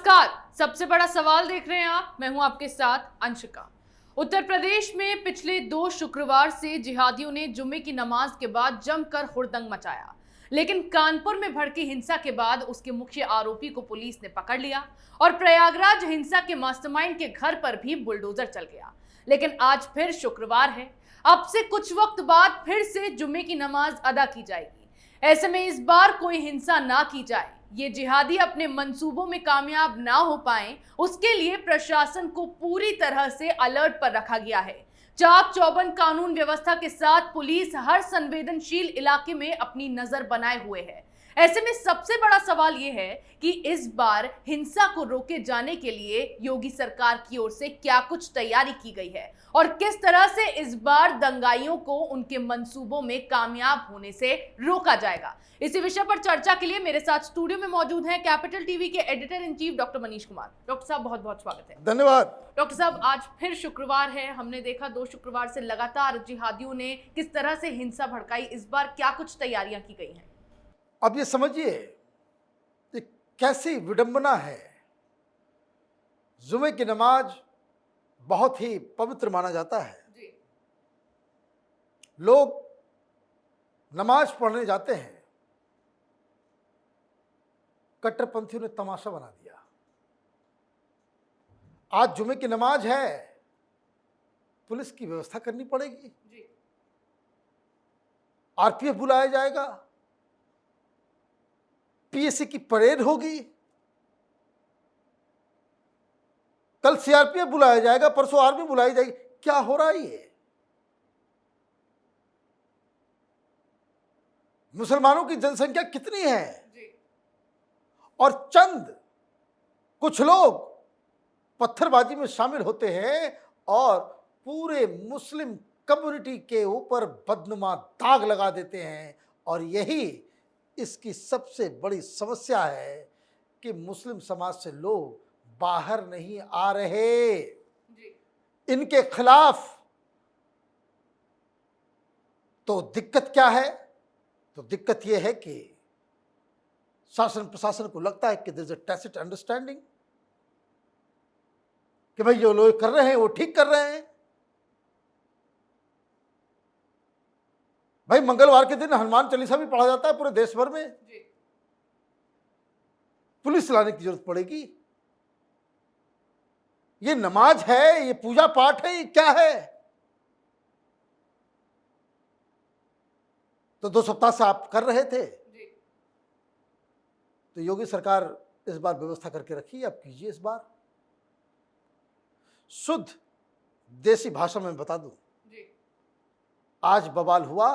नमस्कार। सबसे बड़ा सवाल देख रहे हैं आप, मैं हूं आपके साथ अंशिका। उत्तर प्रदेश में पिछले 2 शुक्रवार से जिहादियों ने जुम्मे की नमाज के बाद जमकर हुड़दंग मचाया, लेकिन कानपुर में भड़की हिंसा के बाद उसके मुख्य आरोपी को पुलिस ने पकड़ लिया और प्रयागराज हिंसा के मास्टरमाइंड के घर पर भी बुलडोजर चल गया। लेकिन आज फिर शुक्रवार है, अब से कुछ वक्त बाद फिर से जुम्मे की नमाज अदा की जाएगी। ऐसे में इस बार कोई हिंसा ना की जाए, ये जिहादी अपने मंसूबों में कामयाब ना हो पाए, उसके लिए प्रशासन को पूरी तरह से अलर्ट पर रखा गया है। चाक चौबंद कानून व्यवस्था के साथ पुलिस हर संवेदनशील इलाके में अपनी नजर बनाए हुए है। ऐसे में सबसे बड़ा सवाल यह है कि इस बार हिंसा को रोके जाने के लिए योगी सरकार की ओर से क्या कुछ तैयारी की गई है और किस तरह से इस बार दंगाइयों को उनके मंसूबों में कामयाब होने से रोका जाएगा। इसी विषय पर चर्चा के लिए मेरे साथ स्टूडियो में मौजूद हैं कैपिटल टीवी के editor in chief doctor Manish Kumar. Doctor साहब, बहुत बहुत स्वागत है। धन्यवाद। डॉक्टर साहब, आज फिर शुक्रवार है, हमने देखा 2 शुक्रवार से लगातार जिहादियों ने किस तरह से हिंसा भड़काई, इस बार क्या कुछ तैयारियां की गई हैं? अब ये समझिए कि कैसी विडंबना है। जुमे की नमाज बहुत ही पवित्र माना जाता है। जी। लोग नमाज पढ़ने जाते हैं, कट्टरपंथियों ने तमाशा बना दिया। आज जुमे की नमाज है, पुलिस की व्यवस्था करनी पड़ेगी। जी। आरपीएफ बुलाया जाएगा, पीएससी की परेड होगी, कल सीआरपीएफ बुलाया जाएगा, परसों आर्मी बुलाई जाएगी। क्या हो रहा है ये? मुसलमानों की जनसंख्या कितनी है जी। और चंद कुछ लोग पत्थरबाजी में शामिल होते हैं और पूरे मुस्लिम कम्युनिटी के ऊपर बदनुमा दाग लगा देते हैं। और यही इसकी सबसे बड़ी समस्या है कि मुस्लिम समाज से लोग बाहर नहीं आ रहे। जी। इनके खिलाफ तो दिक्कत क्या है? तो दिक्कत यह है कि शासन प्रशासन को लगता है कि there is a tacit understanding कि भाई जो लोग कर रहे हैं वो ठीक कर रहे हैं। भाई मंगलवार के दिन हनुमान चालीसा भी पढ़ा जाता है पूरे देश भर में। जी। पुलिस लाने की जरूरत पड़ेगी? ये नमाज है, ये पूजा पाठ है, ये क्या है? तो 2 सप्ताह से आप कर रहे थे, जी। तो योगी सरकार इस बार व्यवस्था करके रखी, आप कीजिए। इस बार शुद्ध देसी भाषा में बता दूं, जी। आज बवाल हुआ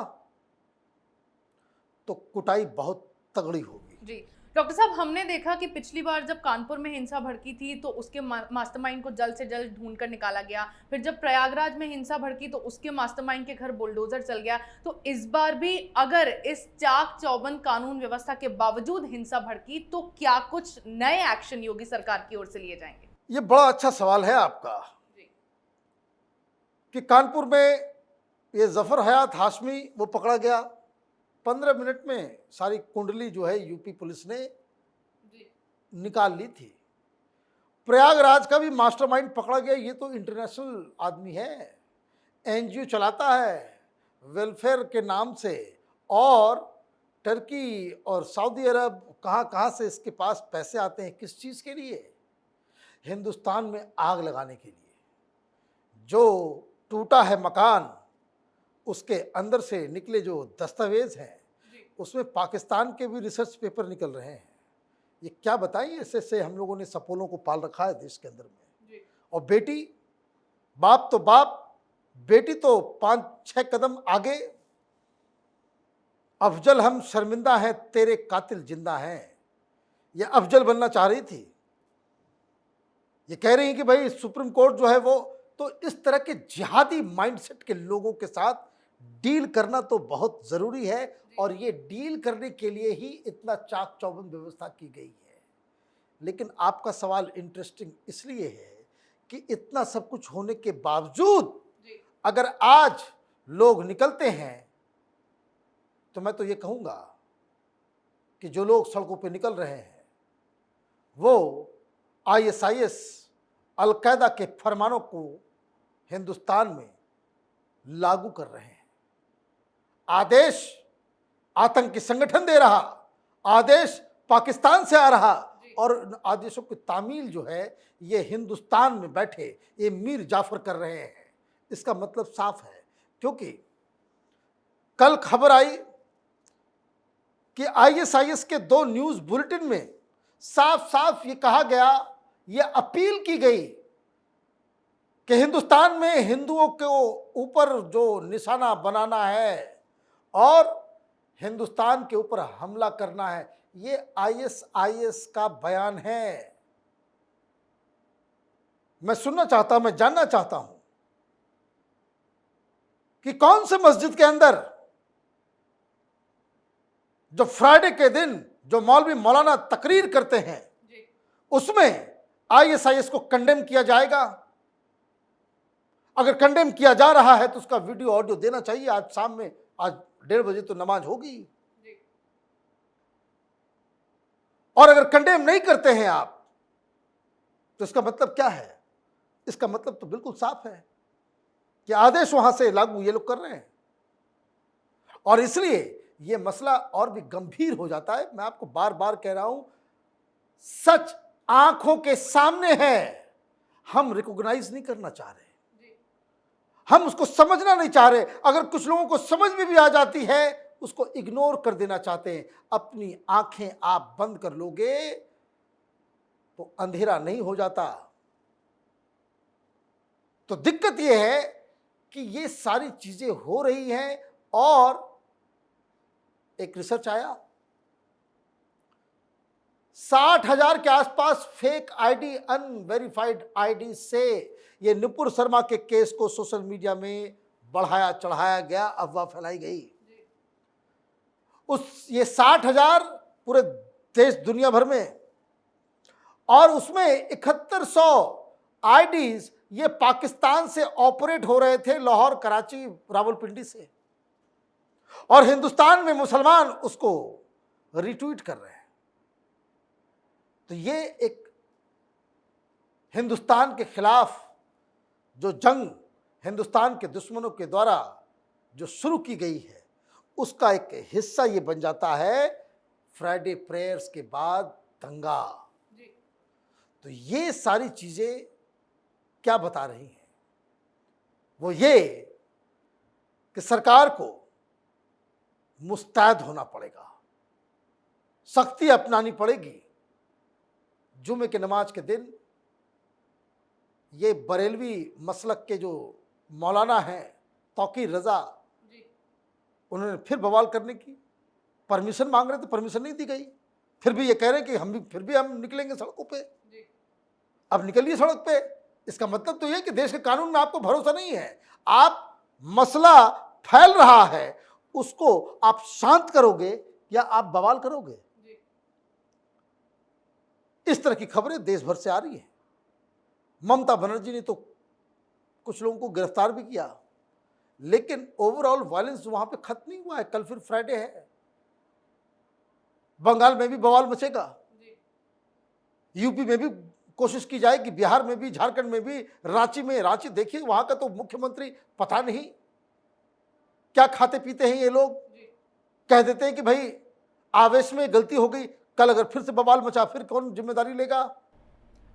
तो कुटाई बहुत तगड़ी होगी। जी। डॉक्टर साहब, हमने देखा कि पिछली बार जब कानपुर में हिंसा भड़की थी तो उसके मास्टरमाइंड को जल्द से जल्द ढूंढ कर निकाला गया। फिर जब प्रयागराज में हिंसा भड़की तो उसके मास्टरमाइंड के घर बुलडोजर चल गया। तो इस बार भी अगर इस चाक चौबंद कानून व्यवस्था के बावजूद हिंसा भड़की तो क्या कुछ नए एक्शन योगी सरकार की ओर से लिए जाएंगे? ये बड़ा अच्छा सवाल है आपका जी। कि कानपुर में ये जफर हयात हाशमी वो पकड़ा गया। 15 मिनट में सारी कुंडली जो है यूपी पुलिस ने जी। निकाल ली थी। प्रयागराज का भी मास्टरमाइंड पकड़ा गया। ये तो इंटरनेशनल आदमी है, एनजीओ चलाता है वेलफेयर के नाम से, और टर्की और सऊदी अरब कहाँ कहाँ से इसके पास पैसे आते हैं, किस चीज़ के लिए? हिंदुस्तान में आग लगाने के लिए। जो टूटा है मकान, उसके अंदर से निकले जो दस्तावेज हैं उसमें पाकिस्तान के भी रिसर्च पेपर निकल रहे हैं। ये क्या बताइए, ऐसे हम लोगों ने सपोलों को पाल रखा है देश के अंदर में। और बेटी, बाप तो बाप, बेटी तो 5-6 कदम आगे। अफजल हम शर्मिंदा हैं, तेरे कातिल जिंदा हैं। ये अफजल बनना चाह रही थी। ये कह रही है कि भाई सुप्रीम कोर्ट जो है वो, तो इस तरह के जिहादी माइंडसेट के लोगों के साथ डील करना तो बहुत जरूरी है। और ये डील करने के लिए ही इतना चाक चौबंद व्यवस्था की गई है। लेकिन आपका सवाल इंटरेस्टिंग इसलिए है कि इतना सब कुछ होने के बावजूद अगर आज लोग निकलते हैं तो मैं तो ये कहूँगा कि जो लोग सड़कों पे निकल रहे हैं वो आईएसआईएस अलकायदा के फरमानों को हिंदुस्तान में लागू कर रहे हैं। आदेश आतंकी संगठन दे रहा, आदेश पाकिस्तान से आ रहा, और इन आदेशों की तामील जो है ये हिंदुस्तान में बैठे ये मीर जाफर कर रहे हैं। इसका मतलब साफ है, क्योंकि कल खबर आई कि आईएसआईएस के 2 न्यूज बुलेटिन में साफ साफ ये कहा गया, ये अपील की गई कि हिंदुस्तान में हिंदुओं के ऊपर जो निशाना बनाना है और हिंदुस्तान के ऊपर हमला करना है, ये आईएसआईएस का बयान है। मैं सुनना चाहता हूं, मैं जानना चाहता हूं कि कौन से मस्जिद के अंदर जो फ्राइडे के दिन जो मौलवी मौलाना तकरीर करते हैं उसमें आईएसआईएस को कंडेम किया जाएगा। अगर कंडेम किया जा रहा है तो उसका वीडियो ऑडियो देना चाहिए। आज शाम में, आज 1:30 बजे तो नमाज होगी, और अगर कंडेम नहीं करते हैं आप तो इसका मतलब क्या है? इसका मतलब तो बिल्कुल साफ है कि आदेश वहां से लागू ये लोग कर रहे हैं, और इसलिए ये मसला और भी गंभीर हो जाता है। मैं आपको बार बार कह रहा हूं, सच आंखों के सामने है, हम रिकॉग्नाइज नहीं करना चाह रहे, हम उसको समझना नहीं चाह रहे। अगर कुछ लोगों को समझ में भी आ जाती है उसको इग्नोर कर देना चाहते हैं। अपनी आंखें आप बंद कर लोगे तो अंधेरा नहीं हो जाता। तो दिक्कत यह है कि ये सारी चीजें हो रही हैं, और एक रिसर्च आया 60,000 के आसपास फेक आईडी, अनवेरिफाइड आईडी से ये नुपुर शर्मा के केस को सोशल मीडिया में बढ़ाया चढ़ाया गया, अफवाह फैलाई गई। ये 60,000 पूरे देश दुनिया भर में, और उसमें 7100 आईडीज ये पाकिस्तान से ऑपरेट हो रहे थे, लाहौर, कराची, रावलपिंडी से, और हिंदुस्तान में मुसलमान उसको रिट्वीट कर रहे हैं। तो ये एक हिंदुस्तान के खिलाफ जो जंग हिंदुस्तान के दुश्मनों के द्वारा जो शुरू की गई है उसका एक हिस्सा ये बन जाता है फ्राइडे प्रेयर्स के बाद दंगा। तो ये सारी चीजें क्या बता रही हैं? वो ये कि सरकार को मुस्तैद होना पड़ेगा, सख्ती अपनानी पड़ेगी। जुमे के नमाज के दिन ये बरेलवी मसलक के जो मौलाना हैं तौकीर रजा, उन्होंने फिर बवाल करने की परमिशन मांग रहे थे, परमिशन नहीं दी गई। फिर भी ये कह रहे हैं कि फिर भी हम निकलेंगे सड़कों पे। अब निकलिए सड़क पे। इसका मतलब तो ये कि देश के कानून में आपको भरोसा नहीं है। आप मसला फैल रहा है उसको आप शांत करोगे या आप बवाल करोगे? इस तरह की खबरें देश भर से आ रही हैं। ममता बनर्जी ने तो कुछ लोगों को गिरफ्तार भी किया, लेकिन ओवरऑल वायलेंस वहां पे खत्म नहीं हुआ है। कल फिर फ्राइडे है, बंगाल में भी बवाल मचेगा, यूपी में भी कोशिश की जाएगी, बिहार में भी, झारखंड में भी, रांची में। रांची देखिए, वहां का तो मुख्यमंत्री पता नहीं क्या खाते पीते हैं ये लोग। कह देते हैं कि भाई आवेश में गलती हो गई, कल अगर फिर से बवाल मचा फिर कौन जिम्मेदारी लेगा?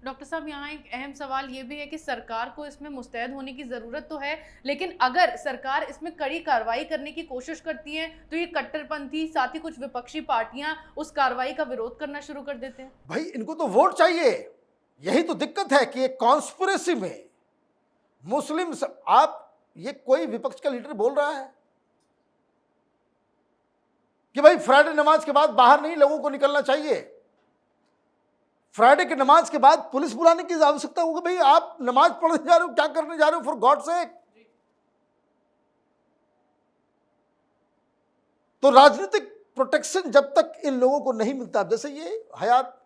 डॉक्टर साहब, यहाँ एक अहम सवाल ये भी है कि सरकार को इसमें मुस्तैद होने की ज़रूरत तो है, लेकिन अगर सरकार इसमें कड़ी कार्रवाई करने की कोशिश करती है तो ये कट्टरपंथी, साथ ही कुछ विपक्षी पार्टियां उस कार्रवाई का विरोध करना शुरू कर देते हैं। भाई इनको तो वोट चाहिए। यही तो दिक्कत है कि एक कॉन्स्पिरेसी में मुस्लिम आप, ये कोई विपक्ष का लीडर बोल रहा है कि भाई फ्राइडे नमाज के बाद बाहर नहीं लोगों को निकलना चाहिए, फ्राइडे के नमाज के बाद पुलिस बुलाने की आवश्यकता होगी। भाई आप नमाज पढ़ने जा रहे हो, क्या करने जा रहे हो फॉर गॉड सेक? तो राजनीतिक प्रोटेक्शन जब तक इन लोगों को नहीं मिलता, जैसे ये हयात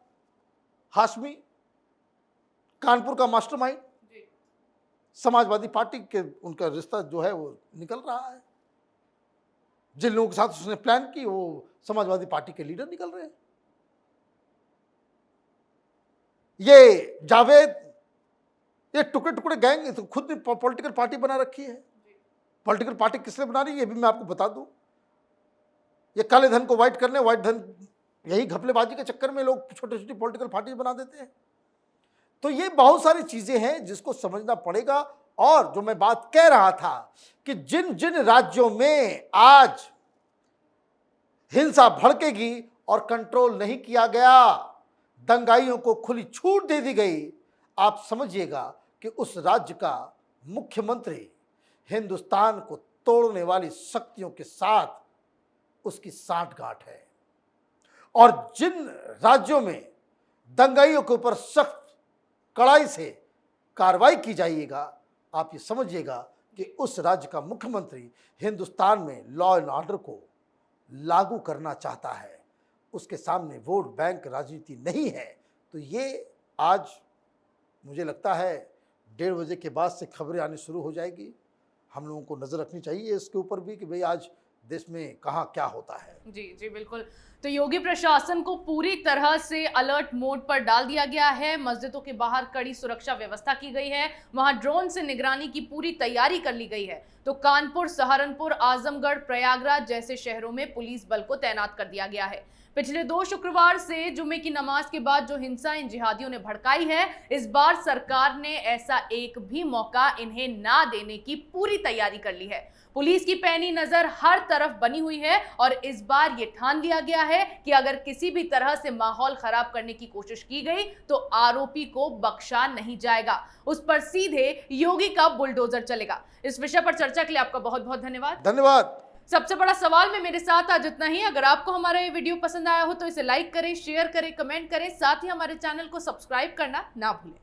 हाशमी कानपुर का मास्टरमाइंड, समाजवादी पार्टी के उनका रिश्ता जो है वो निकल रहा है। जिन लोगों के साथ उसने प्लान की वो समाजवादी पार्टी के लीडर निकल रहे हैं। ये जावेद, ये टुकड़े टुकड़े गैंग तो खुद भी पॉलिटिकल पार्टी बना रखी है। पॉलिटिकल पार्टी किसने बना रही है ये भी मैं आपको बता दूं। ये काले धन को व्हाइट करने, व्हाइट धन, यही घपलेबाजी के चक्कर में लोग छोटी छोटी पॉलिटिकल पार्टी बना देते हैं। तो ये बहुत सारी चीजें हैं जिसको समझना पड़ेगा। और जो मैं बात कह रहा था कि जिन जिन राज्यों में आज हिंसा भड़केगी और कंट्रोल नहीं किया गया, दंगाइयों को खुली छूट दे दी गई, आप समझिएगा कि उस राज्य का मुख्यमंत्री हिंदुस्तान को तोड़ने वाली शक्तियों के साथ उसकी सांठगांठ है। और जिन राज्यों में दंगाइयों के ऊपर सख्त कड़ाई से कार्रवाई की जाइएगा, आप ये समझिएगा कि उस राज्य का मुख्यमंत्री हिंदुस्तान में लॉ एंड ऑर्डर को लागू करना चाहता है। उसके सामने वोट बैंक राजनीति नहीं है। तो ये आज मुझे लगता है 1:30 बजे के बाद से खबरें आनी शुरू हो जाएगी। हम लोगों को नज़र रखनी चाहिए इसके ऊपर भी कि भाई आज देश में कहाँ क्या होता है। जी जी बिल्कुल। तो योगी प्रशासन को पूरी तरह से अलर्ट मोड पर डाल दिया गया है। मस्जिदों के बाहर कड़ी सुरक्षा व्यवस्था की गई है, वहां ड्रोन से निगरानी की पूरी तैयारी कर ली गई है। तो कानपुर, सहारनपुर, आजमगढ़, प्रयागराज जैसे शहरों में पुलिस बल को तैनात कर दिया गया है। पिछले 2 शुक्रवार से जुमे की नमाज के बाद जो हिंसा इन जिहादियों ने भड़काई है, इस बार सरकार ने ऐसा एक भी मौका इन्हें ना देने की पूरी तैयारी कर ली है। पुलिस की पैनी नजर हर तरफ बनी हुई है और इस बार ये ठान लिया गया है कि अगर किसी भी तरह से माहौल खराब करने की कोशिश की गई तो आरोपी को बख्शा नहीं जाएगा, उस पर सीधे योगी का बुलडोजर चलेगा। इस विषय पर चर्चा के लिए आपका बहुत बहुत धन्यवाद। धन्यवाद। सबसे बड़ा सवाल में मेरे साथ आज इतना ही। अगर आपको हमारा ये वीडियो पसंद आया हो तो इसे लाइक करें, शेयर करें, कमेंट करें, साथ ही हमारे चैनल को सब्सक्राइब करना ना भूलें।